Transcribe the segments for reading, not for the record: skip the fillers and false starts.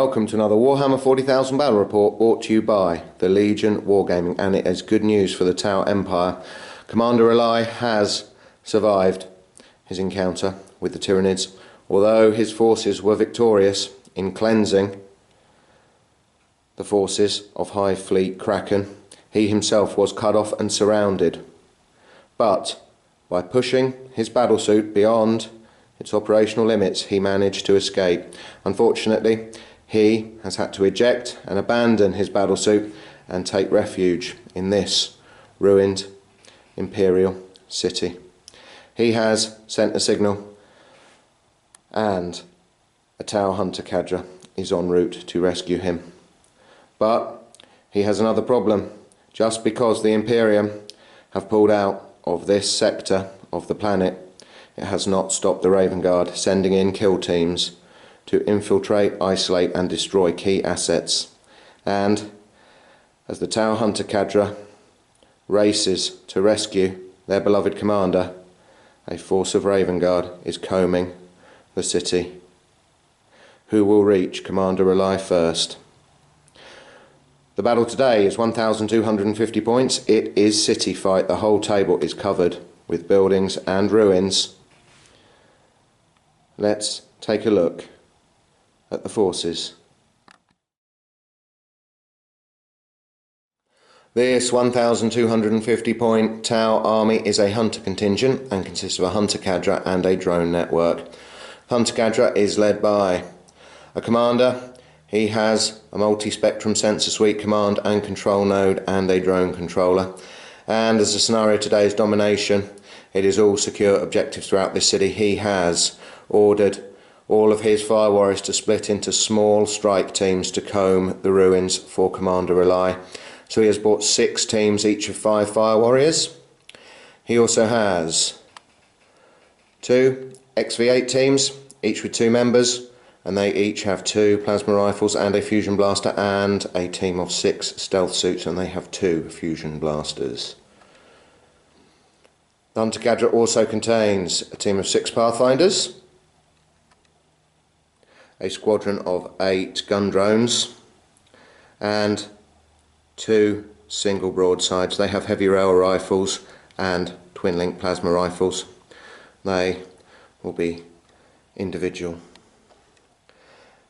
welcome to another Warhammer 40,000 battle report brought to you by the Legion Wargaming, and it is good news for the Tau Empire. Commander Rely has survived his encounter with the Tyranids, although his forces were victorious in cleansing the forces of High Fleet Kraken. He himself was cut off and surrounded, but by pushing his battlesuit beyond its operational limits, he managed to escape. Unfortunately, he has had to eject and abandon his battlesuit and take refuge in this ruined Imperial city. He has sent a signal, and a Tau Hunter Cadre is en route to rescue him. But he has another problem. Just because the Imperium have pulled out of this sector of the planet, it has not stopped the Raven Guard sending in kill teams to infiltrate, isolate and destroy key assets. And as the Tau Hunter Cadre races to rescue their beloved commander, a force of Raven Guard is combing the city. Who will reach Commander Rely first? The battle today is 1,250 points. It is city fight. The whole table is covered with buildings and ruins. Let's take a look at the forces. This 1,250 point Tau army is a hunter contingent and consists of a hunter cadre and a drone network. The hunter cadre is led by a commander. He has a multi-spectrum sensor suite command and control node and a drone controller. And as the scenario today is Domination, it is all secure objectives throughout this city. He has ordered all of his fire warriors to split into small strike teams to comb the ruins for Commander Rely. So he has brought 6 teams, each of 5 fire warriors. He also has 2 XV8 teams, each with 2 members, and they each have 2 plasma rifles and a fusion blaster, and a team of 6 stealth suits, and they have 2 fusion blasters. The Hunter Cadre also contains a team of 6 Pathfinders, a squadron of 8 gun drones, and 2 single broadsides. They have heavy rail rifles and twin link plasma rifles. They will be individual.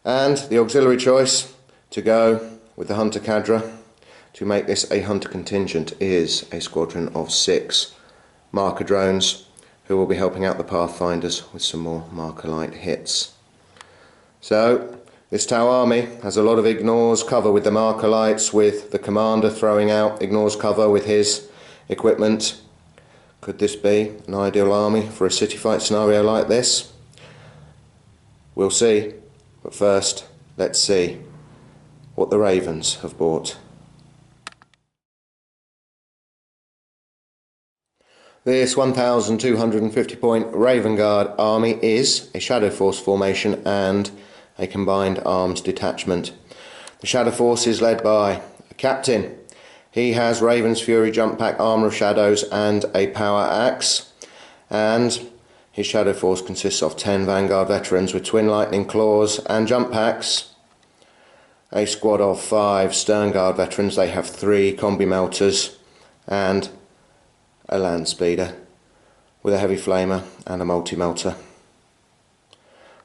And the auxiliary choice to go with the Hunter Cadre to make this a hunter contingent is a squadron of 6 marker drones, who will be helping out the Pathfinders with some more marker light hits. So this Tau army has a lot of ignores cover with the marker lights, with the commander throwing out ignores cover with his equipment. Could this be an ideal army for a city fight scenario like this? We'll see, but first let's see what the Ravens have bought. This 1,250 point Raven Guard army is a Shadow Force formation and a combined arms detachment. The Shadow Force is led by a captain. He has Raven's Fury jump pack, armour of shadows and a power axe, and his Shadow Force consists of 10 Vanguard veterans with twin lightning claws and jump packs, a squad of 5 Stern Guard veterans. They have 3 combi melters and a land speeder with a heavy flamer and a multi-melter.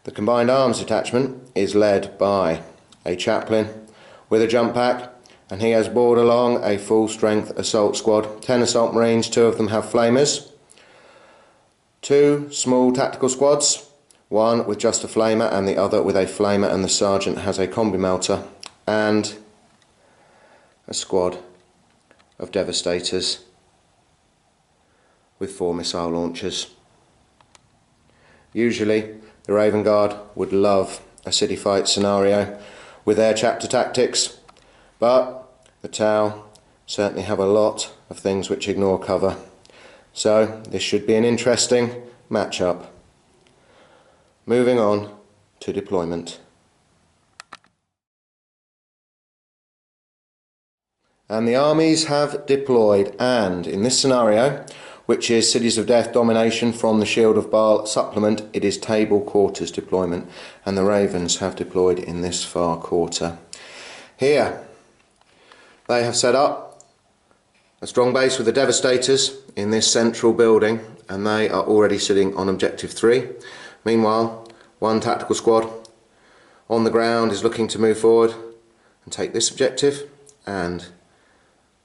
The combined arms detachment is led by a chaplain with a jump pack, and he has brought along a full strength assault squad. 10 assault marines, 2 of them have flamers, 2 small tactical squads, 1 with just a flamer and the other with a flamer, and the sergeant has a combi melter, and a squad of devastators with 4 missile launchers. Usually the Raven Guard would love a city fight scenario with their chapter tactics, but the Tau certainly have a lot of things which ignore cover, so this should be an interesting matchup. Moving on to deployment. And the armies have deployed, and in this scenario which is Cities of Death Domination from the Shield of Baal supplement. It is table quarters deployment, and the Ravens have deployed in this far quarter. Here they have set up a strong base with the Devastators in this central building, and they are already sitting on objective 3. Meanwhile, one tactical squad on the ground is looking to move forward and take this objective, and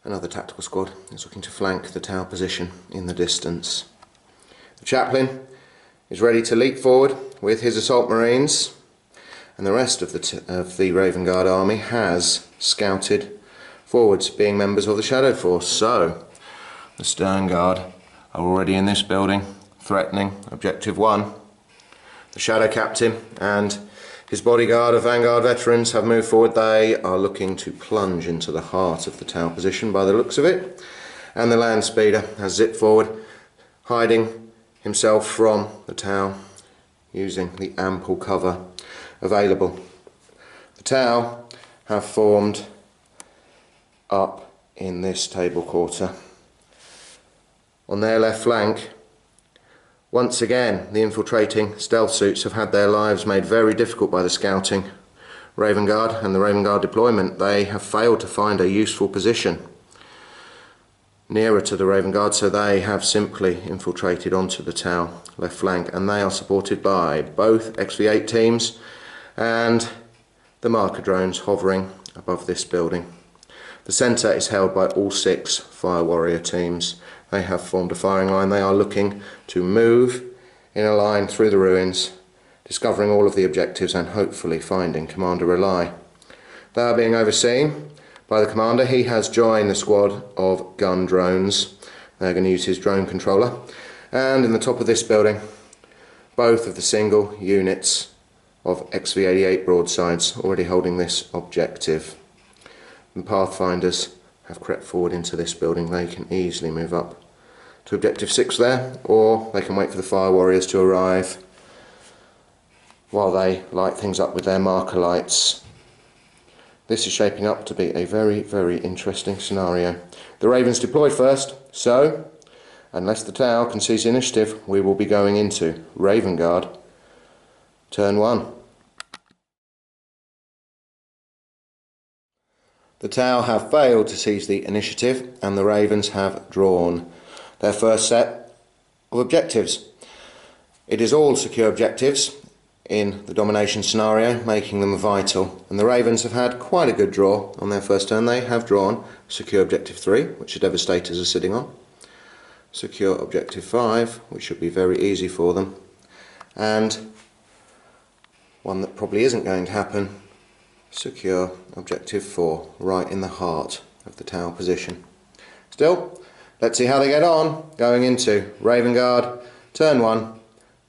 another tactical squad is looking to flank the tower position in the distance. The chaplain is ready to leap forward with his assault marines, and the rest of the Raven Guard army has scouted forwards, being members of the Shadow Force. So the Stern Guard are already in this building, threatening objective 1. The Shadow Captain and his bodyguard of Vanguard veterans have moved forward. They are looking to plunge into the heart of the tower position by the looks of it. And the Land Speeder has zipped forward, hiding himself from the tower using the ample cover available. The tower have formed up in this table quarter. On their left flank, once again, the infiltrating stealth suits have had their lives made very difficult by the scouting Raven Guard and the Raven Guard deployment. They have failed to find a useful position nearer to the Raven Guard, so they have simply infiltrated onto the tower left flank, and they are supported by both XV8 teams and the marker drones hovering above this building. The centre is held by all 6 Fire Warrior teams. They have formed a firing line. They are looking to move in a line through the ruins, discovering all of the objectives and hopefully finding Commander Rely. They are being overseen by the commander. He has joined the squad of gun drones. They're going to use his drone controller. And in the top of this building, both of the single units of XV88 broadsides already holding this objective. The Pathfinders have crept forward into this building. They can easily move up to objective 6 there, or they can wait for the Fire Warriors to arrive while they light things up with their marker lights. This is shaping up to be a very, very interesting scenario. The Ravens deployed first, so unless the tower can seize initiative, we will be going into Raven Guard turn 1. The Tau have failed to seize the initiative, and the Ravens have drawn their first set of objectives. It is all secure objectives in the domination scenario, making them vital, and the Ravens have had quite a good draw on their first turn. They have drawn secure objective 3, which the Devastators are sitting on, secure objective 5, which should be very easy for them, and one that probably isn't going to happen, secure objective 4, right in the heart of the tower position. Still, let's see how they get on going into Raven Guard turn 1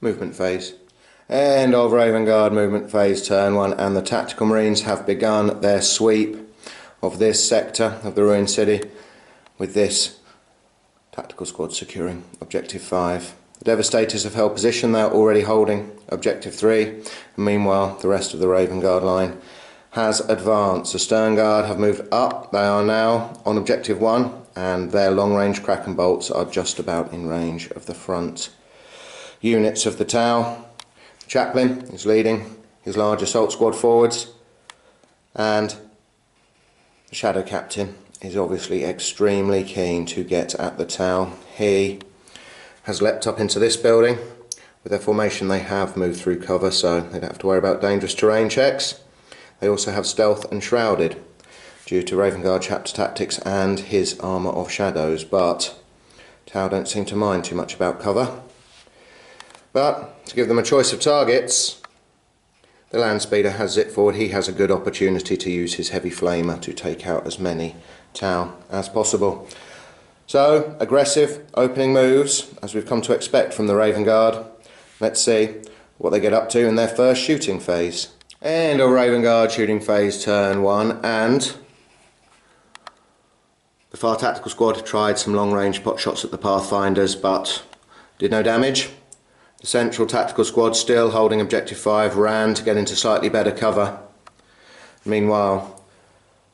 movement phase. End of Raven Guard movement phase turn 1, and the tactical marines have begun their sweep of this sector of the ruined city, with this tactical squad securing objective 5. The Devastators have held position. They are already holding objective 3, and meanwhile the rest of the Raven Guard line has advanced. The Stern Guard have moved up. They are now on objective 1, and their long range Kraken bolts are just about in range of the front units of the tower. The Chaplain is leading his large assault squad forwards, and the Shadow Captain is obviously extremely keen to get at the tower. He has leapt up into this building. With their formation, they have moved through cover, so they don't have to worry about dangerous terrain checks. They also have stealth and shrouded due to Raven Guard chapter tactics and his armour of shadows, but Tau don't seem to mind too much about cover. But to give them a choice of targets, the Land Speeder has zipped forward. He has a good opportunity to use his heavy flamer to take out as many Tau as possible. So, aggressive opening moves, as we've come to expect from the Raven Guard. Let's see what they get up to in their first shooting phase. End of Raven Guard shooting phase turn 1, and the Far Tactical Squad tried some long range pot shots at the Pathfinders but did no damage. The Central Tactical Squad, still holding objective 5, ran to get into slightly better cover. Meanwhile,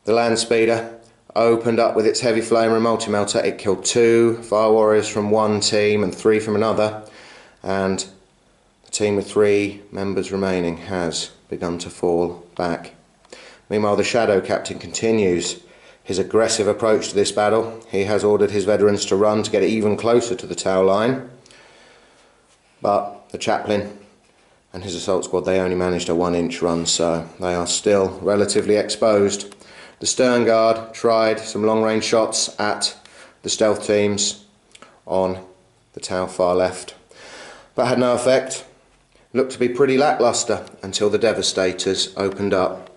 the Land Speeder opened up with its heavy flamer and multi-melter. It killed 2 fire warriors from one team and 3 from another, and the team with 3 members remaining has begun to fall back. Meanwhile, the Shadow Captain continues his aggressive approach to this battle. He has ordered his veterans to run to get even closer to the tower line, but the Chaplain and his assault squad, they only managed a 1-inch run, so they are still relatively exposed. The Stern Guard tried some long-range shots at the stealth teams on the tower far left, but had no effect. Looked to be pretty lacklustre until the Devastators opened up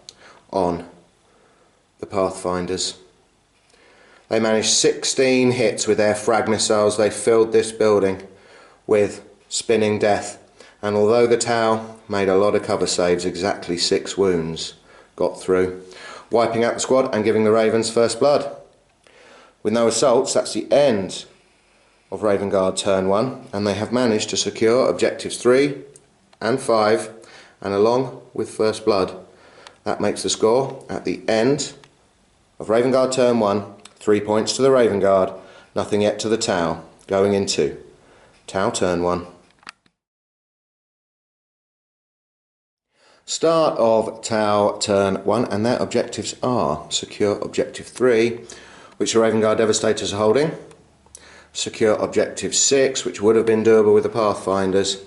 on the Pathfinders. They managed 16 hits with their frag missiles. They filled this building with spinning death, and although the Tau made a lot of cover saves, exactly 6 wounds got through, wiping out the squad and giving the Ravens first blood. With no assaults, that's the end of Raven Guard turn 1, and they have managed to secure objectives 3 and 5, and along with first blood, that makes the score at the end of Raven Guard turn 1, 3 points to the Raven Guard, nothing yet to the Tau, going into Tau turn 1. Start of Tau turn 1, and their objectives are secure objective 3, which the Raven Guard Devastators are holding, secure objective 6, which would have been doable with the Pathfinders,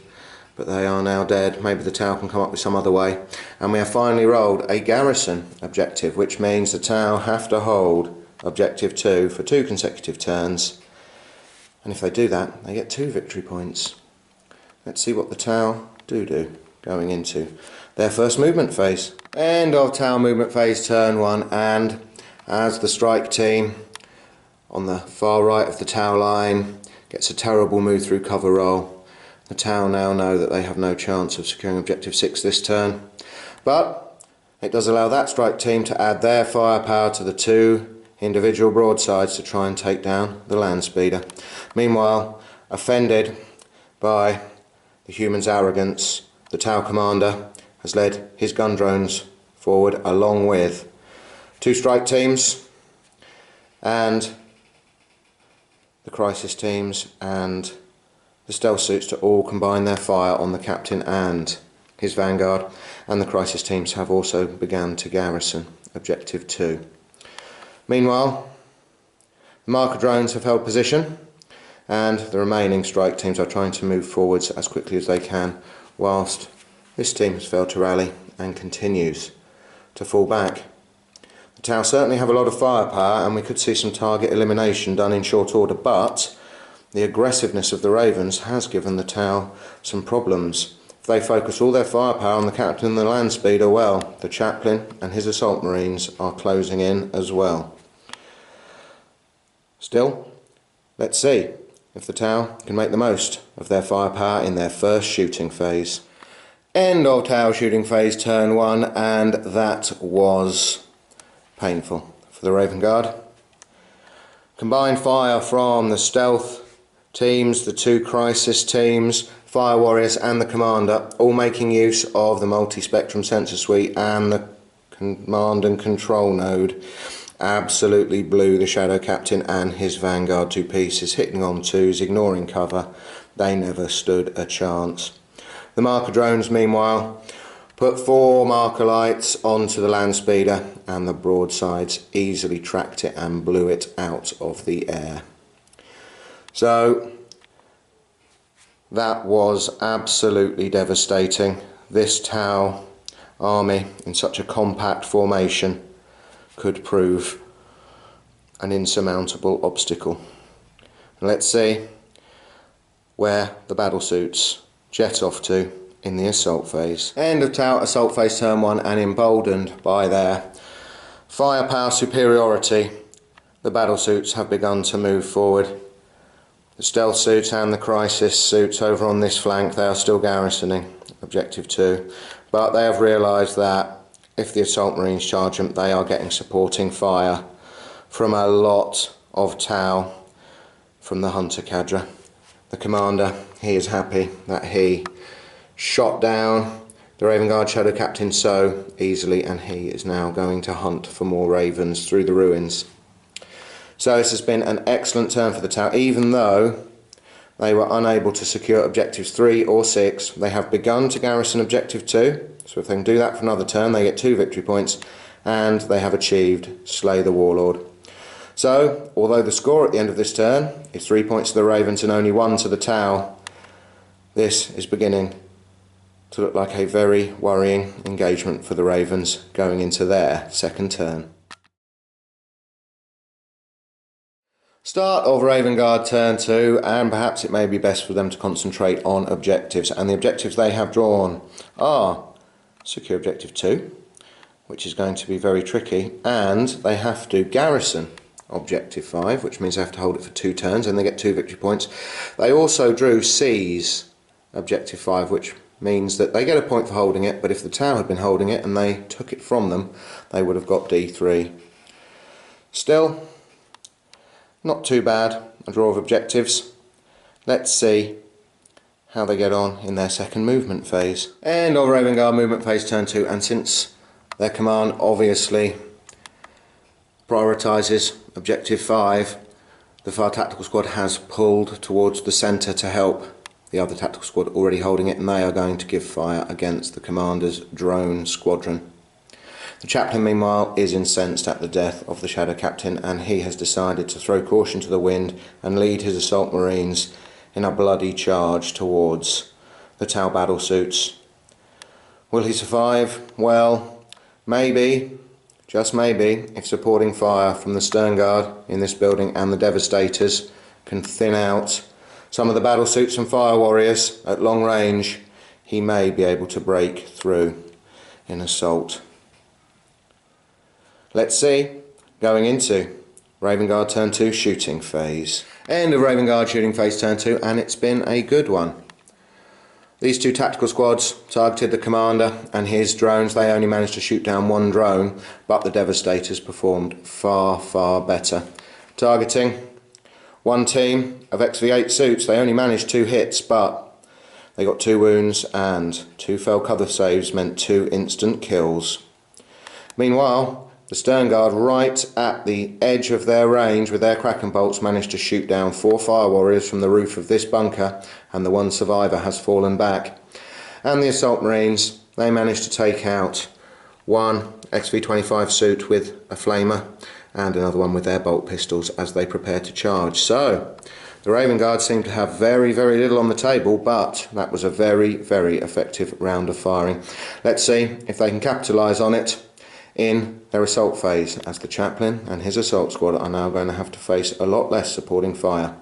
but they are now dead. Maybe the Tau can come up with some other way. And we have finally rolled a garrison objective, which means the Tau have to hold objective 2 for 2 consecutive turns, and if they do that, they get 2 victory points. Let's see what the Tau do going into their first movement phase. End of Tau movement phase turn 1, and as the strike team on the far right of the Tau line gets a terrible move through cover roll, the Tau now know that they have no chance of securing objective 6 this turn, but it does allow that strike team to add their firepower to the 2 individual broadsides to try and take down the land speeder. Meanwhile, offended by the humans' arrogance, the Tau commander has led his gun drones forward along with 2 strike teams and the crisis teams and the stealth suits to all combine their fire on the captain and his vanguard, and the crisis teams have also begun to garrison objective 2. Meanwhile, the marker drones have held position, and the remaining strike teams are trying to move forwards as quickly as they can, whilst this team has failed to rally and continues to fall back. The Tau certainly have a lot of firepower, and we could see some target elimination done in short order, but the aggressiveness of the Ravens has given the Tau some problems. If they focus all their firepower on the captain and the land speeder, well, the Chaplain and his assault marines are closing in as well. Still, let's see if the Tau can make the most of their firepower in their first shooting phase. End of Tau shooting phase turn 1, and that was painful for the Raven Guard. Combined fire from the stealth teams, the 2 crisis teams, fire warriors and the commander, all making use of the multi-spectrum sensor suite and the command and control node, absolutely blew the Shadow Captain and his vanguard to pieces, hitting on 2s, ignoring cover. They never stood a chance. The marker drones, meanwhile, put 4 marker lights onto the land speeder, and the broadsides easily tracked it and blew it out of the air. So that was absolutely devastating. This Tau army in such a compact formation could prove an insurmountable obstacle. And let's see where the battle suits jet off to in the assault phase. End of Tau assault phase turn 1, and emboldened by their firepower superiority, the battle suits have begun to move forward. The stealth suits and the crisis suits over on this flank, they are still garrisoning objective 2, but they have realised that if the assault marines charge them, they are getting supporting fire from a lot of Tau from the hunter cadre. The commander, he is happy that he shot down the Raven Guard Shadow Captain so easily, and he is now going to hunt for more ravens through the ruins. So this has been an excellent turn for the Tau, even though they were unable to secure objectives 3 or 6. They have begun to garrison objective 2, so if they can do that for another turn they get 2 victory points, and they have achieved Slay the Warlord. So, although the score at the end of this turn is 3 points to the Ravens and only 1 to the Tau, this is beginning to look like a very worrying engagement for the Ravens going into their second turn. Start of Raven Guard turn 2, and perhaps it may be best for them to concentrate on objectives, and the objectives they have drawn are secure objective 2, which is going to be very tricky, and they have to garrison objective 5, which means they have to hold it for 2 turns and they get 2 victory points. They also drew seize objective 5, which means that they get a point for holding it, but if the Tau had been holding it and they took it from them, they would have got D3. Still, not too bad, a draw of objectives. Let's see how they get on in their second movement phase. End of Raven Guard movement phase turn 2, and since their command obviously prioritises objective 5, the Fire Tactical Squad has pulled towards the centre to help the other tactical squad already holding it, and they are going to give fire against the commander's drone squadron. The chaplain meanwhile is incensed at the death of the Shadow Captain, and he has decided to throw caution to the wind and lead his assault marines in a bloody charge towards the Tau battle suits. Will he survive? Well, maybe, just maybe, if supporting fire from the Stern Guard in this building and the Devastators can thin out some of the battle suits and fire warriors at long range, he may be able to break through in assault. Let's see, going into Raven Guard turn 2 shooting phase. End of Raven Guard shooting phase turn 2, and it's been a good one. These 2 tactical squads targeted the commander and his drones. They only managed to shoot down 1 drone, but the Devastators performed far, far better. Targeting 1 team of XV8 suits, they only managed 2 hits, but they got 2 wounds, and 2 fell cover saves meant 2 instant kills. Meanwhile, the Stern Guard, right at the edge of their range with their Kraken bolts, managed to shoot down 4 fire warriors from the roof of this bunker, and the 1 survivor has fallen back. And the assault marines, they managed to take out 1 XV25 suit with a flamer and another one with their bolt pistols as they prepare to charge. So the Raven Guard seem to have very, very little on the table, but that was a very, very effective round of firing. Let's see if they can capitalise on it in their assault phase, as the chaplain and his assault squad are now going to have to face a lot less supporting fire.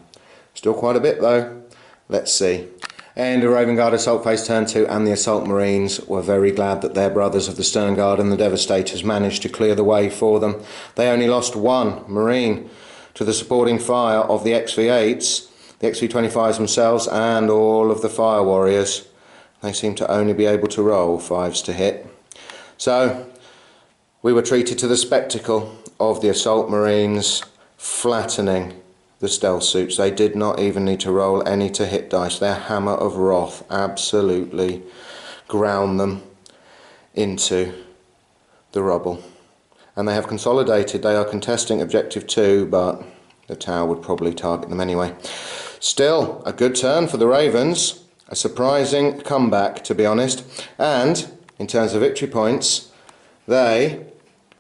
Still quite a bit though. Let's see. End of Raven Guard assault phase turn 2, and the assault marines were very glad that their brothers of the Stern Guard and the Devastators managed to clear the way for them. They only lost 1 marine to the supporting fire of the XV8s, the XV25s themselves, and all of the fire warriors. They seem to only be able to roll 5s to hit. So we were treated to the spectacle of the assault marines flattening the stealth suits. They did not even need to roll any to hit dice. Their hammer of wrath absolutely ground them into the rubble. And they have consolidated. They are contesting objective 2, but the Tau would probably target them anyway. Still, a good turn for the Ravens. A surprising comeback, to be honest. And in terms of victory points, they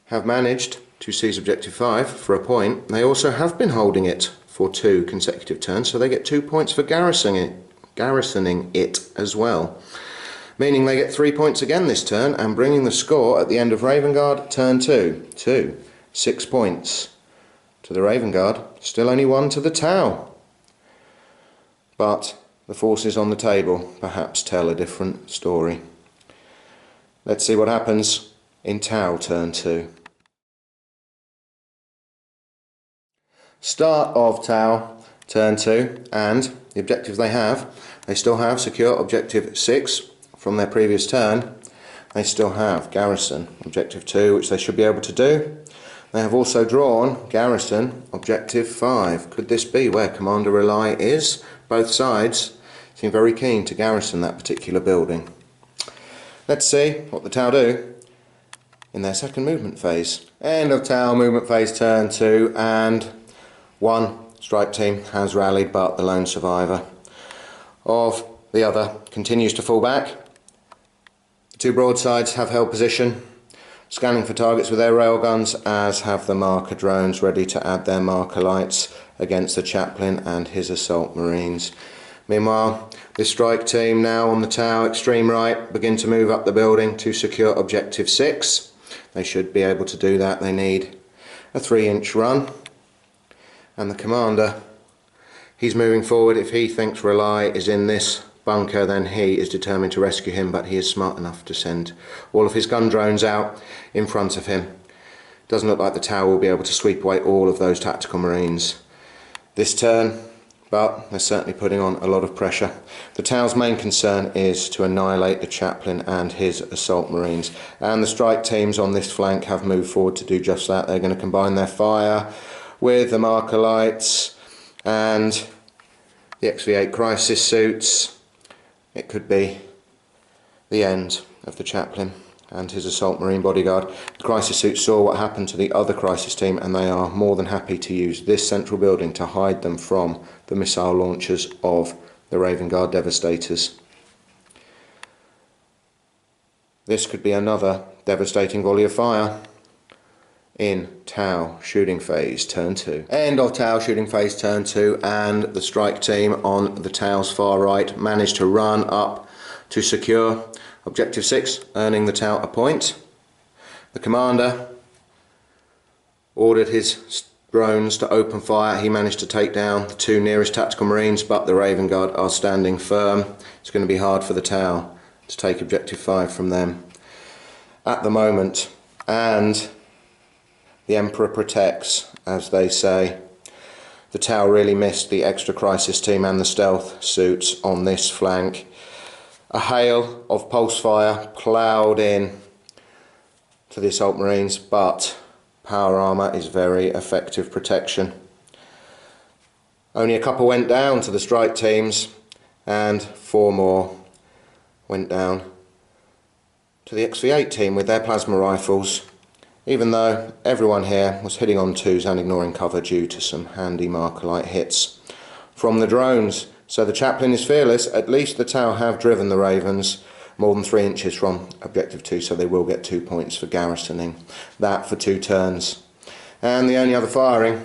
have managed to seize objective 5 for a point. They also have been holding it for 2 consecutive turns, so they get 2 points for garrisoning it as well. Meaning they get 3 points again this turn, and bringing the score at the end of Raven Guard turn 2 to 6 points to the Raven Guard. Still only 1 to the Tau. But the forces on the table perhaps tell a different story. Let's see what happens in Tau turn 2. Start of Tau turn 2, and the objectives they still have secure objective 6 from their previous turn. They still have garrison objective 2, which they should be able to do. They have also drawn garrison objective 5. Could this be where Commander Rely is? Both sides seem very keen to garrison that particular building. Let's see what the Tau do in their second movement phase. End of Tau movement phase turn 2, and one strike team has rallied, but the lone survivor of the other continues to fall back. The two broadsides have held position, scanning for targets with their railguns, as have the marker drones ready to add their marker lights against the chaplain and his assault marines. Meanwhile, this strike team now on the tower extreme right begin to move up the building to secure objective 6. They should be able to do that. They need a 3-inch run, and the commander, he's moving forward. If he thinks Rely is in this bunker, then he is determined to rescue him, but he is smart enough to send all of his gun drones out in front of him. Doesn't look like the tower will be able to sweep away all of those tactical marines this turn, but they're certainly putting on a lot of pressure. The tower's main concern is to annihilate the chaplain and his assault marines, and the strike teams on this flank have moved forward to do just that. They're going to combine their fire with the marker lights and the XV8 crisis suits. It could be the end of the chaplain and his assault marine bodyguard. The crisis suits saw what happened to the other crisis team, and they are more than happy to use this central building to hide them from the missile launchers of the Raven Guard Devastators. This could be another devastating volley of fire in Tau shooting phase turn 2. End of Tau shooting phase turn 2, and the strike team on the Tau's far right managed to run up to secure objective 6, earning the Tau a point. The commander ordered his drones to open fire. He managed to take down the 2 nearest tactical marines, but the Raven Guard are standing firm. It's going to be hard for the Tau to take objective 5 from them at the moment, and the Emperor protects, as they say. The Tau really missed the extra crisis team and the stealth suits on this flank. A hail of pulse fire ploughed in to the assault marines, but power armour is very effective protection. Only a couple went down to the strike teams, and 4 more went down to the XV8 team with their plasma rifles, even though everyone here was hitting on 2s and ignoring cover due to some handy marker light hits from the drones. So the chaplain is fearless. At least the Tau have driven the Ravens more than 3 inches from objective 2, so they will get 2 points for garrisoning that for 2 turns. And the only other firing,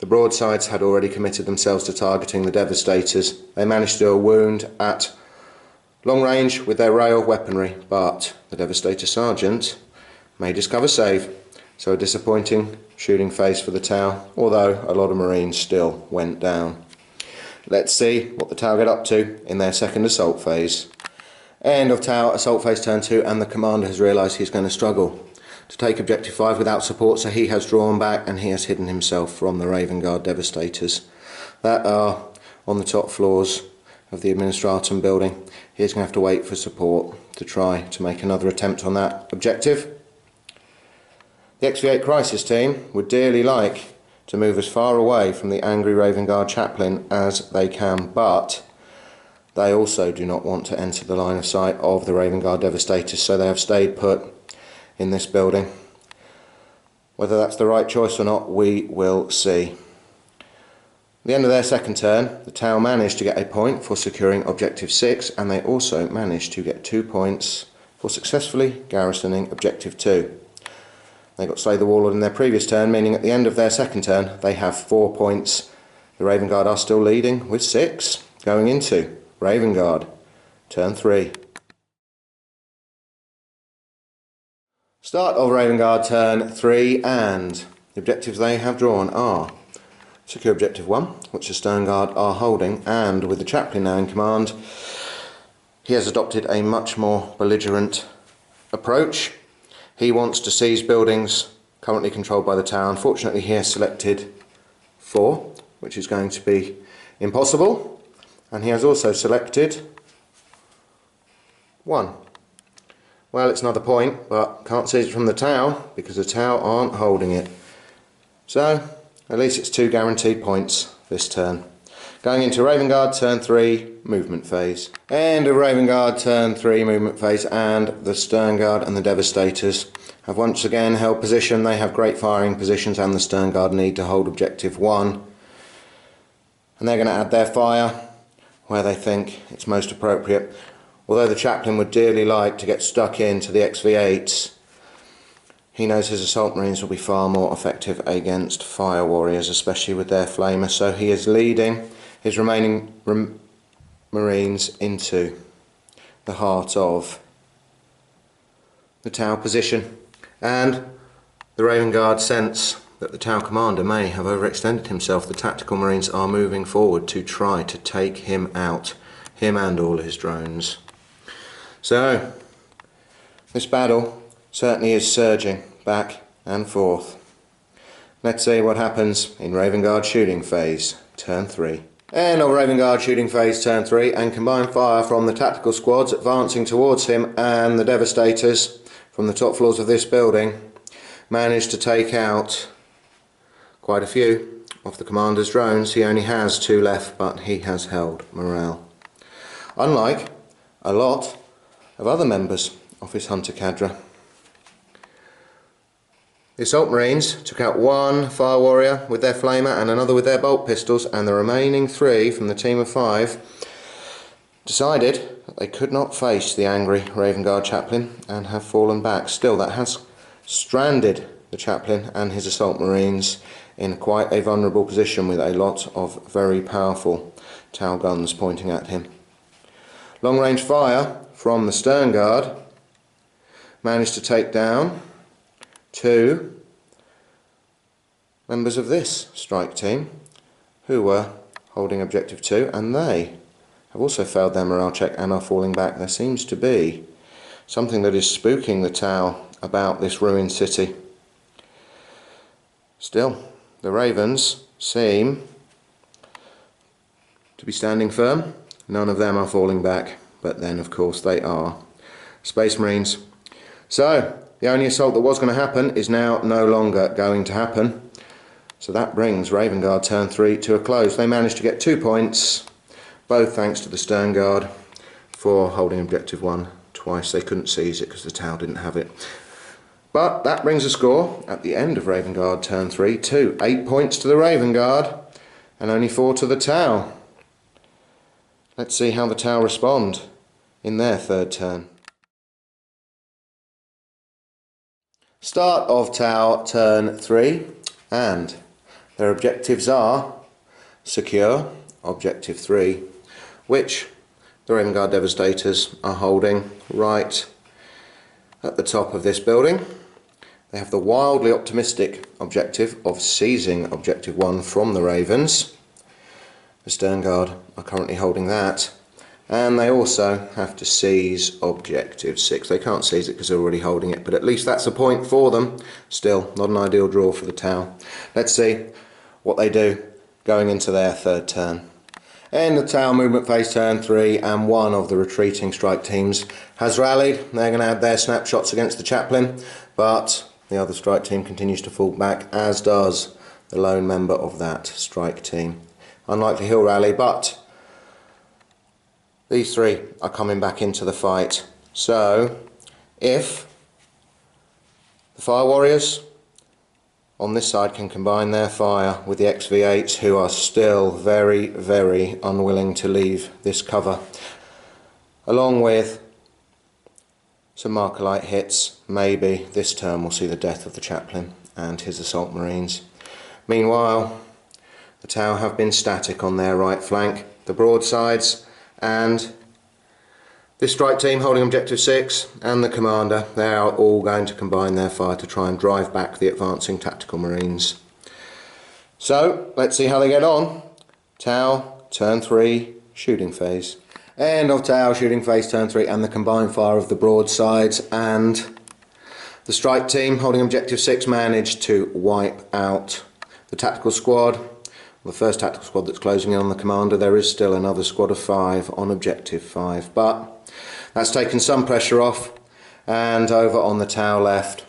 the broadsides had already committed themselves to targeting the Devastators. They managed to do a wound at long range with their rail weaponry, but the Devastator Sergeant made his cover save. So a disappointing shooting phase for the Tau, although a lot of Marines still went down. Let's see what the Tau get up to in their second assault phase. End of Tau assault phase turn 2, and the commander has realised he's going to struggle to take objective 5 without support, so he has drawn back and he has hidden himself from the Raven Guard Devastators that are on the top floors of the Administratum building. He's going to have to wait for support to try to make another attempt on that objective. The XV8 crisis team would dearly like to move as far away from the angry Raven Guard chaplain as they can, but they also do not want to enter the line of sight of the Raven Guard Devastators, so they have stayed put in this building. Whether that's the right choice or not, we will see. At the end of their second turn, the Tau managed to get a point for securing objective 6, and they also managed to get 2 points for successfully garrisoning objective 2. They got Slay the Warlord in their previous turn, meaning at the end of their second turn they have 4 points. The Raven Guard are still leading with 6 going into Raven Guard turn 3. Start of Raven Guard turn 3, and the objectives they have drawn are secure objective 1, which the Stern Guard are holding, and with the chaplain now in command, he has adopted a much more belligerent approach. He wants to seize buildings currently controlled by the Tau. Unfortunately, he has selected 4, which is going to be impossible, and he has also selected 1. Well, it's another point, but can't seize it from the Tau because the Tau aren't holding it. So, at least it's 2 guaranteed points this turn. Going into Raven Guard turn 3 movement phase. End of Raven Guard turn 3 movement phase, and the Stern Guard and the Devastators have once again held position. They have great firing positions, and the Stern Guard need to hold objective 1 and they're going to add their fire where they think it's most appropriate. Although the chaplain would dearly like to get stuck into the XV8s, he knows his assault marines will be far more effective against fire warriors, especially with their flamer, so he is leading his remaining marines into the heart of the Tau position, and the Raven Guard sense that the Tau commander may have overextended himself. The tactical marines are moving forward to try to take him out, him and all his drones. So this battle certainly is surging back and forth. Let's see what happens in Raven Guard shooting phase, turn 3. End of Raven Guard shooting phase, turn 3, and combined fire from the tactical squads advancing towards him and the Devastators from the top floors of this building managed to take out quite a few of the commander's drones. He only has 2 left, but he has held morale. Unlike a lot of other members of his hunter cadre. The assault marines took out 1 fire warrior with their flamer and another with their bolt pistols, and the remaining 3 from the team of 5 decided that they could not face the angry Raven Guard chaplain and have fallen back. Still, that has stranded the chaplain and his assault marines in quite a vulnerable position with a lot of very powerful Tau guns pointing at him. Long range fire from the stern guard managed to take down 2 members of this strike team who were holding objective 2, and they have also failed their morale check and are falling back. There seems to be something that is spooking the Tau about this ruined city. Still, the Ravens seem to be standing firm. None of them are falling back, but then of course they are Space Marines. So the only assault that was going to happen is now no longer going to happen. So that brings Raven Guard turn 3 to a close. They managed to get 2 points, both thanks to the stern guard for holding objective 1 twice. They couldn't seize it because the Tau didn't have it. But that brings a score at the end of Raven Guard turn 3 to 8 points to the Raven Guard and only 4 to the Tau. Let's see how the Tau respond in their third turn. Start of Tau turn 3, and their objectives are secure objective 3, which the Raven Guard Devastators are holding right at the top of this building. They have the wildly optimistic objective of seizing objective 1 from the Ravens. The Stern Guard are currently holding that, and they also have to seize objective 6. They can't seize it because they're already holding it, but at least that's a point for them. Still, not an ideal draw for the Tau. Let's see what they do going into their third turn. In the Tau movement phase turn 3, and one of the retreating strike teams has rallied. They're going to add their snapshots against the chaplain, but the other strike team continues to fall back, as does the lone member of that strike team. Unlikely he'll rally, but these 3 are coming back into the fight. So if the fire warriors on this side can combine their fire with the XV8s, who are still very, very unwilling to leave this cover, along with some marker light hits, maybe this turn will see the death of the chaplain and his assault marines. Meanwhile, the Tau have been static on their right flank. The broadsides and this strike team holding objective 6 and the commander, they are all going to combine their fire to try and drive back the advancing tactical marines. So let's see how they get on. Tau turn 3 shooting phase. End of Tau shooting phase turn 3, and the combined fire of the broadsides and the strike team holding objective 6 managed to wipe out the tactical squad. The first tactical squad that's closing in on the commander. There is still another squad of 5 on objective 5, but that's taken some pressure off. And over on the Tau left,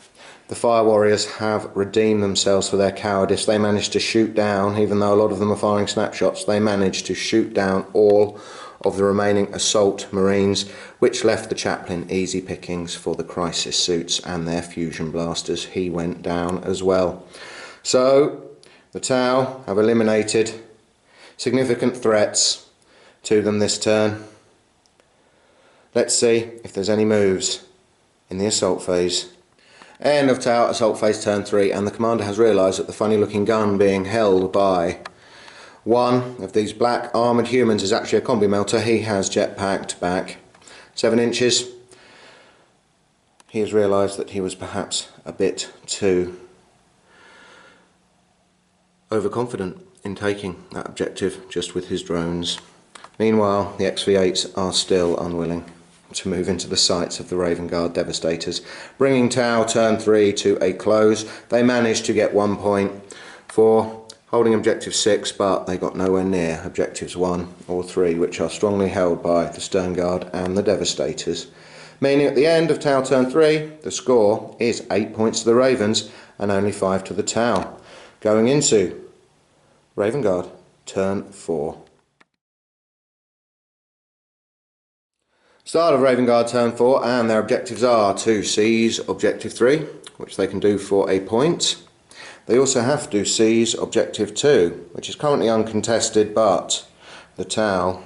the fire warriors have redeemed themselves for their cowardice. They managed to shoot down, even though a lot of them are firing snapshots, they managed to shoot down all of the remaining assault marines, which left the chaplain easy pickings for the crisis suits and their fusion blasters. He went down as well. So the Tau have eliminated significant threats to them this turn. Let's see if there's any moves in the assault phase. End of Tau assault phase turn 3, and the commander has realised that the funny looking gun being held by one of these black armoured humans is actually a combi melter. He has jetpacked back 7 inches. He has realised that he was perhaps a bit too overconfident in taking that objective just with his drones. Meanwhile, the XV8s are still unwilling to move into the sights of the Raven Guard Devastators, bringing Tau turn 3 to a close. They managed to get 1 point for holding objective 6, but they got nowhere near objectives 1 or 3, which are strongly held by the Stern Guard and the Devastators. Meaning at the end of Tau turn 3, the score is 8 points to the Ravens and only 5 to the Tau. Going into Raven Guard turn 4. Start of Raven Guard turn 4, and their objectives are to seize objective 3, which they can do for a point. They also have to seize objective 2, which is currently uncontested, but the Tau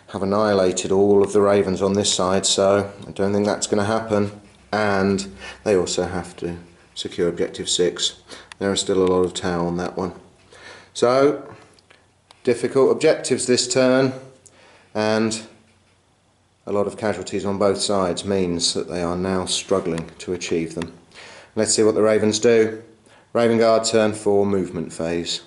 have annihilated all of the Ravens on this side, so I don't think that's going to happen. And they also have to secure objective 6. There are still a lot of Tau on that one. So, difficult objectives this turn, and a lot of casualties on both sides means that they are now struggling to achieve them. Let's see what the Ravens do. Raven Guard turn 4 movement phase.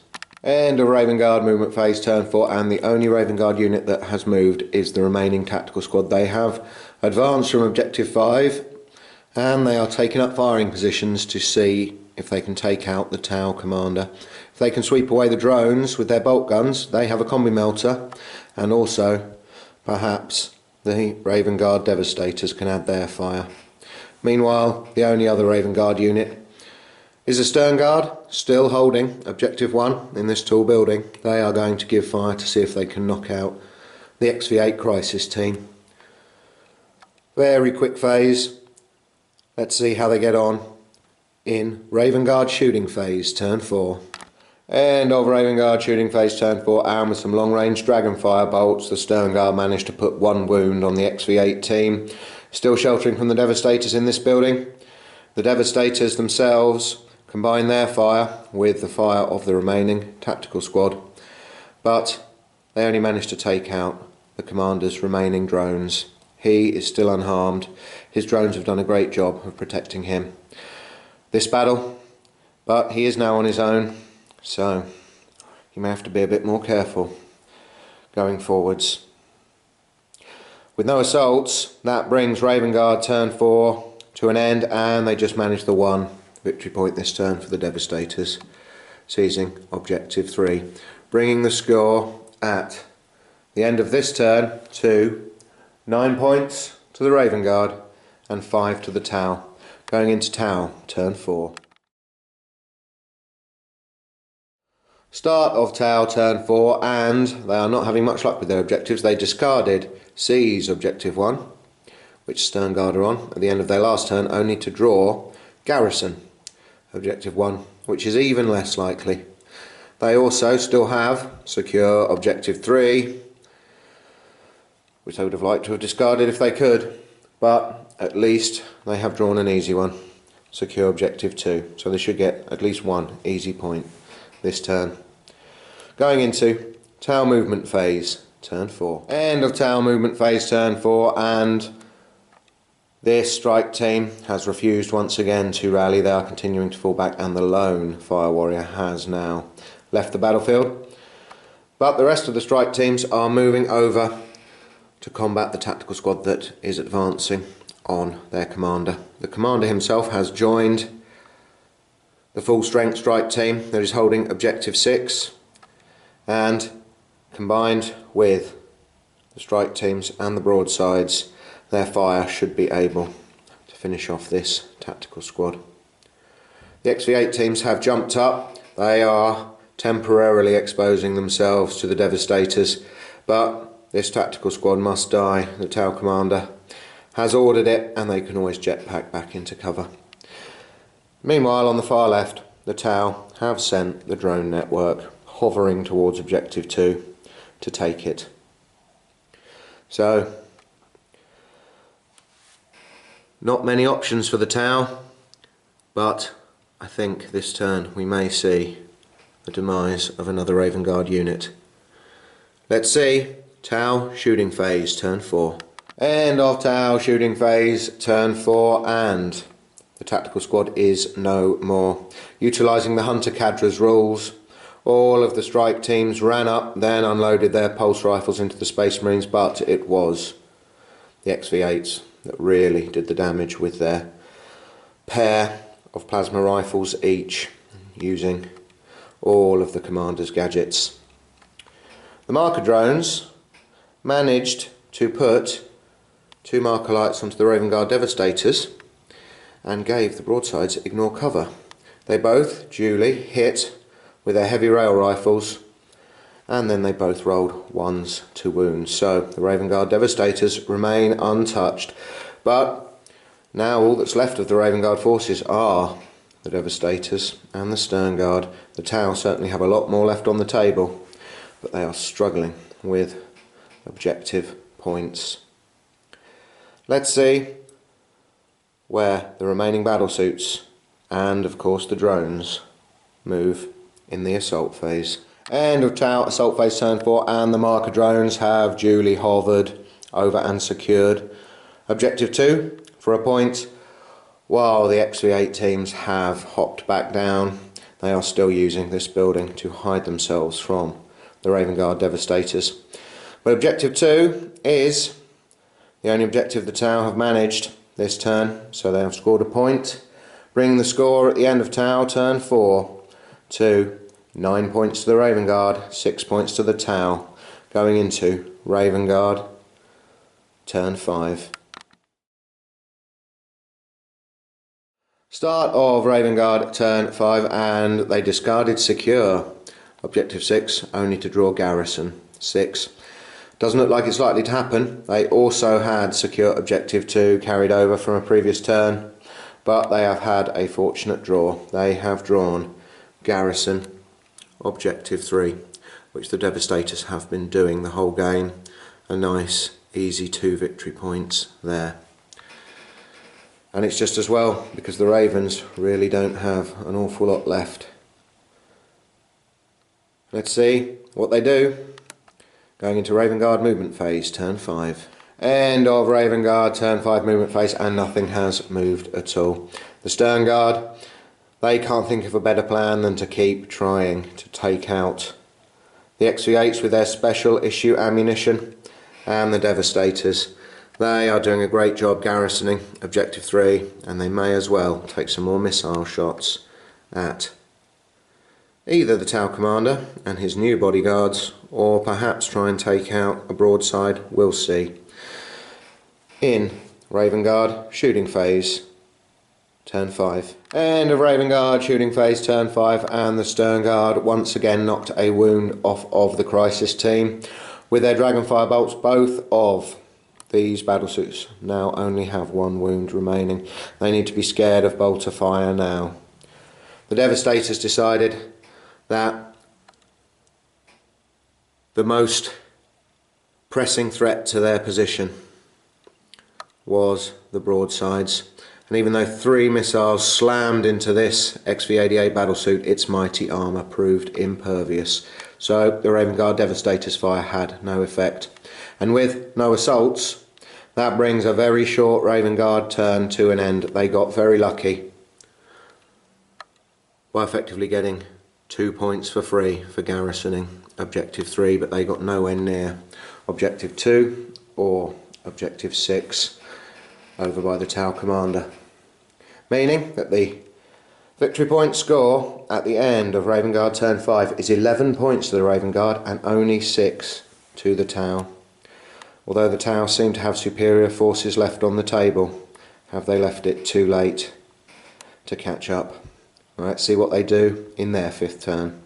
End of Raven Guard movement phase turn 4, and the only Raven Guard unit that has moved is the remaining tactical squad. They have advanced from objective 5 and they are taking up firing positions to see if they can take out the Tau commander. If they can sweep away the drones with their bolt guns, they have a combi melter, and also perhaps the Raven Guard Devastators can add their fire. Meanwhile, the only other Raven Guard unit is a Stern Guard, still holding objective 1 in this tall building. They are going to give fire to see if they can knock out the XV8 crisis team. Very quick phase. Let's see how they get on in Raven Guard shooting phase turn 4. End of Raven Guard shooting phase turn 4, and with some long range Dragonfire bolts, the Stern Guard managed to put 1 wound on the XV8 team. Still sheltering from the Devastators in this building. The Devastators themselves combine their fire with the fire of the remaining tactical squad, but they only managed to take out the commander's remaining drones. He is still unharmed. His drones have done a great job of protecting him this battle, but he is now on his own, so he may have to be a bit more careful going forwards. With no assaults, that brings Raven Guard turn 4 to an end, and they just managed the 1 victory point this turn for the Devastators, seizing objective 3, bringing the score at the end of this turn to 9 points to the Raven Guard and 5 to the Tau. Going into Tau turn 4. Start of Tau turn 4, and they are not having much luck with their objectives. They discarded seize objective 1, which Stern Guard are on at the end of their last turn, only to draw garrison objective 1, which is even less likely. They also still have secure objective 3, which they would have liked to have discarded if they could, but at least they have drawn an easy one, secure objective 2, so they should get at least 1 easy point this turn. Going into Tau movement phase turn 4. End of Tau movement phase turn 4, and this strike team has refused once again to rally. They are continuing to fall back, and the lone fire warrior has now left the battlefield, but the rest of the strike teams are moving over to combat the tactical squad that is advancing on their commander. The commander himself has joined the full strength strike team that is holding objective 6, and combined with the strike teams and the broadsides, their fire should be able to finish off this tactical squad. The XV8 teams have jumped up. They are temporarily exposing themselves to the Devastators, but this tactical squad must die. The Tau commander has ordered it, and they can always jetpack back into cover. Meanwhile, on the far left, the Tau have sent the drone network hovering towards objective 2. to take it. So, not many options for the Tau, but I think this turn we may see the demise of another Raven Guard unit. Let's see. Tau shooting phase, turn 4. End of Tau shooting phase, turn 4, and the tactical squad is no more. Utilising the Hunter Cadra's rules, all of the strike teams ran up, then unloaded their pulse rifles into the Space Marines, but it was the XV8s that really did the damage with their pair of plasma rifles each, using all of the commander's gadgets. The marker drones managed to put 2 marker lights onto the Raven Guard Devastators and gave the broadsides ignore cover. They both duly hit with their heavy rail rifles, and then they both rolled 1s to wounds. So the Raven Guard Devastators remain untouched. But now all that's left of the Raven Guard forces are the Devastators and the Stern Guard. The Tau certainly have a lot more left on the table, but they are struggling with objective points. Let's see where the remaining battlesuits and of course the drones move in the assault phase. End of Tau assault phase, turn 4, and the marker drones have duly hovered over and secured objective 2 for a point, while the XV8 teams have hopped back down. They are still using this building to hide themselves from the Raven Guard Devastators. But objective 2 is the only objective the Tau have managed this turn, so they have scored a point, bringing the score at the end of Tau turn 4 to 9 points to the Raven Guard, 6 points to the Tau, going into Raven Guard turn 5. Start of Raven Guard turn 5, and they discarded secure objective 6 only to draw garrison 6. Doesn't look like it's likely to happen. They also had secure objective 2 carried over from a previous turn, but they have had a fortunate draw. They have drawn garrison objective 3, which the Devastators have been doing the whole game. A nice easy 2 victory points there. And it's just as well, because the Ravens really don't have an awful lot left. Let's see what they do. Going into Raven Guard movement phase, turn 5. End of Raven Guard turn 5 movement phase, and nothing has moved at all. The Stern Guard, they can't think of a better plan than to keep trying to take out the XV8s with their special issue ammunition, and the Devastators. They are doing a great job garrisoning objective 3, and they may as well take some more missile shots at either the Tau commander and his new bodyguards, or perhaps try and take out a broadside. We'll see. In Raven Guard shooting phase, turn 5. End of Raven Guard shooting phase, turn 5, and the Stern Guard once again knocked a wound off of the Crisis team with their Dragonfire bolts. Both of these battlesuits now only have 1 wound remaining. They need to be scared of bolter fire now. The Devastators decided that the most pressing threat to their position was the broadsides, and even though 3 missiles slammed into this XV-88 battlesuit, its mighty armour proved impervious. So the Raven Guard Devastators fire had no effect, and with no assaults, that brings a very short Raven Guard turn to an end. They got very lucky by effectively getting 2 points for free for garrisoning objective 3, but they got nowhere near objective 2 or objective 6 over by the Tau commander, meaning that the victory point score at the end of Raven Guard turn 5 is 11 points to the Raven Guard and only 6 to the Tau. Although the Tau seem to have superior forces left on the table, have they left it too late to catch up? Let's see what they do in their 5th turn.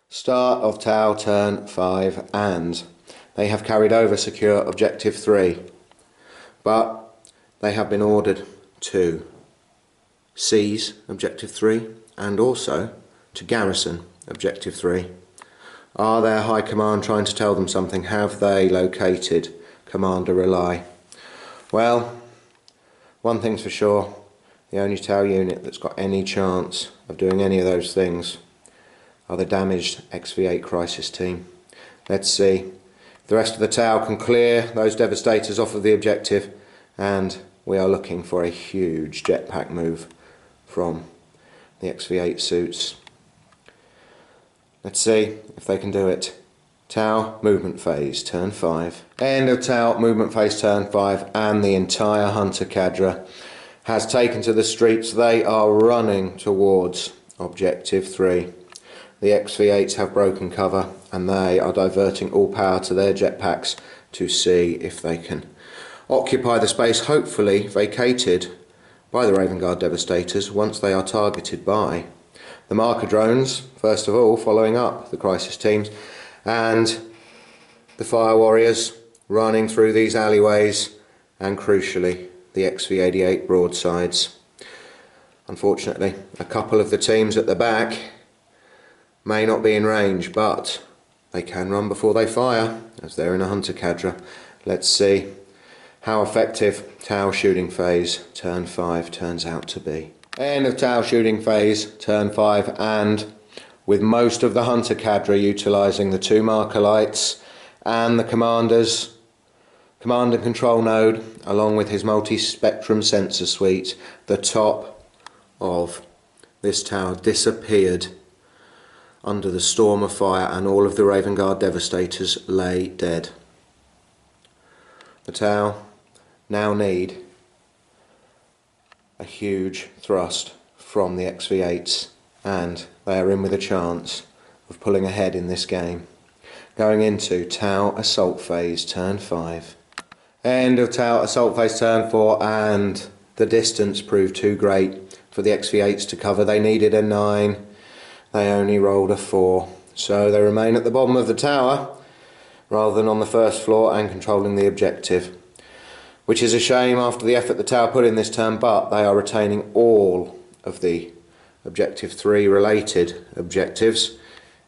Start of Tau turn 5, and they have carried over secure objective 3, but they have been ordered to seize objective 3 and also to garrison objective 3. Are their high command trying to tell them something? Have they located Commander Rely? Well, one thing's for sure, the only Tau unit that's got any chance of doing any of those things are the damaged XV8 Crisis team. Let's see if the rest of the Tau can clear those devastators off of the objective, and we are looking for a huge jetpack move from the XV8 suits. Let's see if they can do it. Tau movement phase, turn 5. End of Tau movement phase, turn 5, and the entire Hunter cadre has taken to the streets. They are running towards objective 3. The XV8s have broken cover and they are diverting all power to their jetpacks to see if they can occupy the space, hopefully vacated by the Raven Guard Devastators once they are targeted by the marker drones, first of all, following up the crisis teams, and the fire warriors running through these alleyways, and crucially the XV88 broadsides. Unfortunately, a couple of the teams at the back may not be in range, but they can run before they fire as they're in a Hunter cadre. Let's see how effective Tau shooting phase turn 5 turns out to be. End of Tau shooting phase turn 5, and with most of the Hunter cadre utilising the 2 marker lights and the commander's command and control node along with his multi-spectrum sensor suite, the top of this tower disappeared under the storm of fire and all of the Raven Guard Devastators lay dead. The Tau now need a huge thrust from the XV8s, and they are in with a chance of pulling ahead in this game. Going into Tau assault phase turn 5. End of Tau assault phase turn 4, and the distance proved too great for the XV8s to cover. They needed a 9, they only rolled a 4, so they remain at the bottom of the tower rather than on the first floor and controlling the objective, which is a shame after the effort the Tau put in this turn, but they are retaining all of the objective 3 related objectives.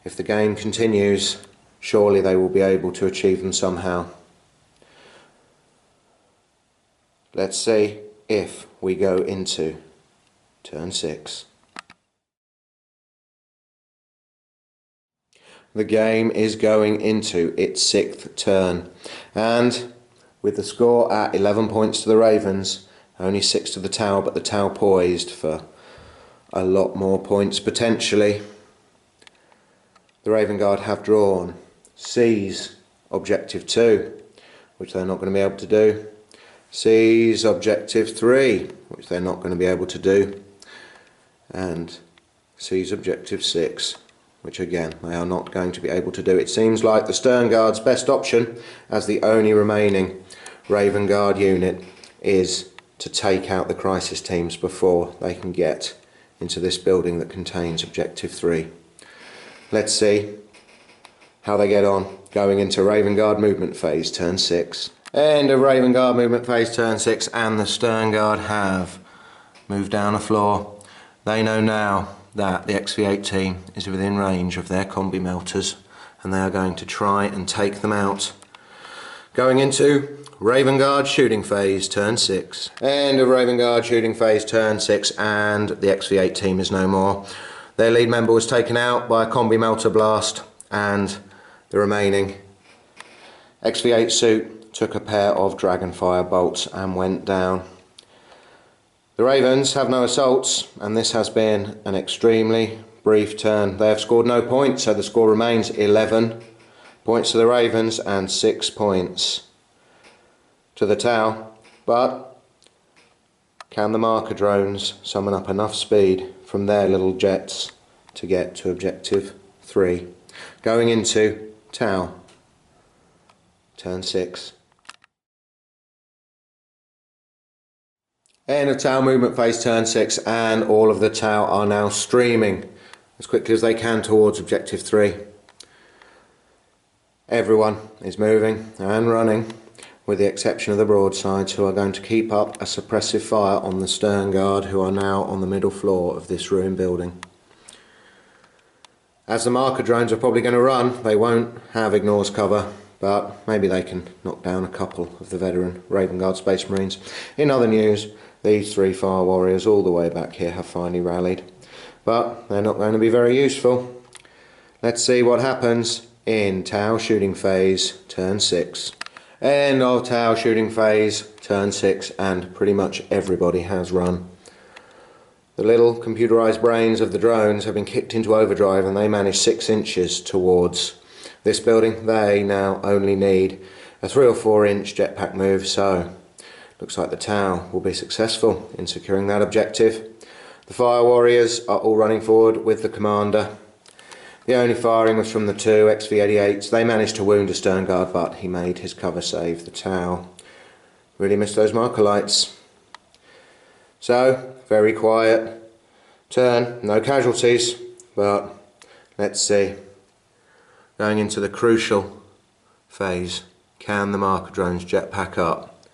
If the game continues, surely they will be able to achieve them somehow. Let's see if we go into turn 6. The game is going into its 6th turn, and with the score at 11 points to the Ravens, only 6 to the Tau, but the Tau poised for a lot more points potentially. The Raven Guard have drawn seize objective 2, which they're not going to be able to do, seize objective 3, which they're not going to be able to do, and seize objective 6, which again they are not going to be able to do. It seems like the Stern Guard's best option as the only remaining Raven Guard unit is to take out the crisis teams before they can get into this building that contains objective 3. Let's see how they get on going into Raven Guard movement phase turn 6. End of Raven Guard movement phase turn 6, and the Stern Guard have moved down a floor. They know now that the XV8 team is within range of their combi melters, and they are going to try and take them out. Going into Raven Guard shooting phase turn 6. End of Raven Guard shooting phase turn 6, and the XV8 team is no more. Their lead member was taken out by a combi melter blast, and the remaining XV8 suit took a pair of Dragonfire bolts and went down. The Ravens have no assaults, and this has been an extremely brief turn. They have scored no points, so the score remains 11 points to the Ravens and 6 points to the Tau. But can the marker drones summon up enough speed from their little jets to get to objective 3? Going into Tau turn 6. End of Tau movement phase turn 6, and all of the Tau are now streaming as quickly as they can towards objective 3. Everyone is moving and running, with the exception of the broadsides, who are going to keep up a suppressive fire on the Stern Guard, who are now on the middle floor of this ruined building. As the marker drones are probably going to run, they won't have ignores cover, but maybe they can knock down a couple of the veteran Raven Guard Space Marines. In other news, these 3 fire warriors all the way back here have finally rallied, but they're not going to be very useful. Let's see what happens in Tau shooting phase, turn 6. End of Tau shooting phase, turn 6, and pretty much everybody has run. The little computerized brains of the drones have been kicked into overdrive, and they managed 6 inches towards this building. They now only need a 3 or 4 inch jetpack move, so looks like the Tau will be successful in securing that objective. The fire warriors are all running forward with the commander. The only firing was from the 2 XV-88s. They managed to wound a stern guard, but he made his cover save. The Tau really missed those marker lights. So, very quiet turn, no casualties, but let's see. Going into the crucial phase, can the marker drones jetpack up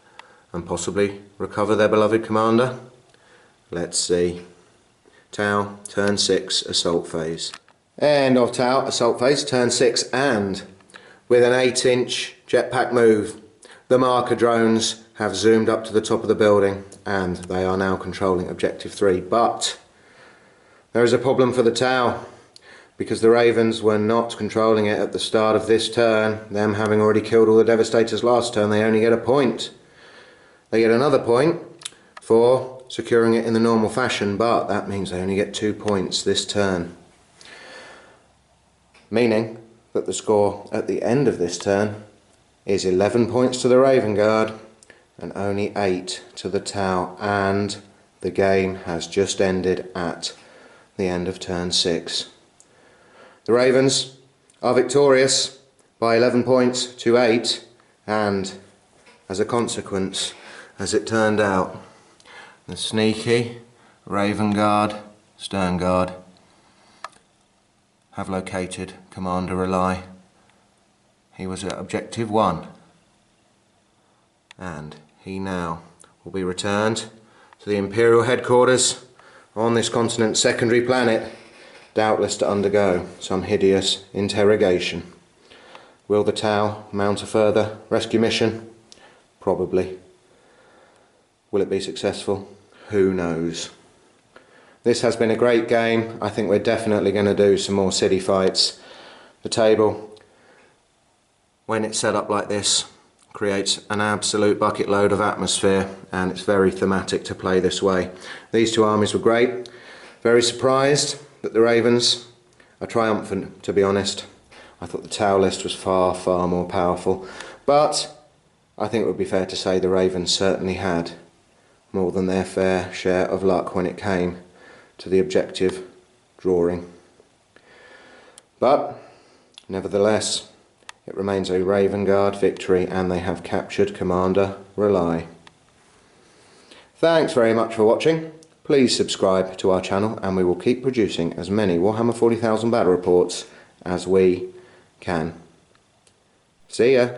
and possibly recover their beloved commander? Let's see. Tau, turn 6, assault phase. End of Tau, assault phase, turn 6, and with an 8 inch jetpack move, the marker drones have zoomed up to the top of the building and they are now controlling objective 3. But there is a problem for the Tau, because the Ravens were not controlling it at the start of this turn. Them having already killed all the Devastators last turn, they only get a point. They get another point for securing it in the normal fashion, but that means they only get 2 points this turn. Meaning that the score at the end of this turn is 11 points to the Raven Guard and only 8 to the Tau, and the game has just ended at the end of turn 6. The Ravens are victorious by 11 points to 8, and as a consequence, as it turned out, the sneaky Raven Guard, Stern Guard have located Commander Rely. He was at objective 1, and he now will be returned to the Imperial headquarters on this continent's secondary planet, doubtless to undergo some hideous interrogation. Will the Tau mount a further rescue mission? Probably. Will it be successful? Who knows? This has been a great game. I think we're definitely going to do some more city fights. The table, when it's set up like this, creates an absolute bucket load of atmosphere, and it's very thematic to play this way. These 2 armies were great. Very surprised that the Ravens are triumphant, to be honest. I thought the Tau list was far, far more powerful, but I think it would be fair to say the Ravens certainly had more than their fair share of luck when it came to the objective drawing. But nevertheless, it remains a Raven Guard victory, and they have captured Commander Rely. Thanks very much for watching. Please subscribe to our channel, and we will keep producing as many Warhammer 40,000 battle reports as we can. See ya!